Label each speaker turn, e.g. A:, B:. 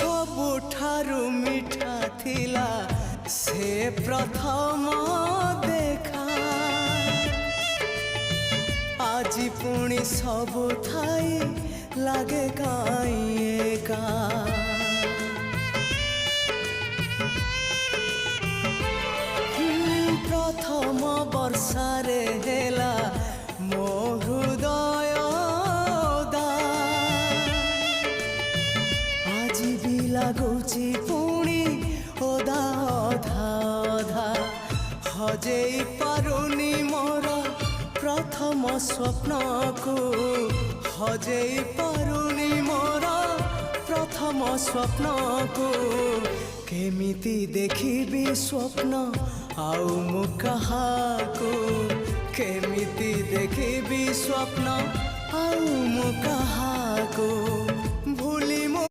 A: सबुठारु मिठा थिला से प्रथम देखा आज पुणी सबु थाई लागे काई एका प्रथम वर्षारे हेला मो हृदय आज भी लगुची पुणी ओदा अधा अधा हजेई पारुनी मोर प्रथम स्वप्न को हजेई पारुनी मोर प्रथम स्वप्न को केमिति देखिबी स्वप्न आउ मु कहाको केमिति देखिबी स्वप्न आउ मु कहाको।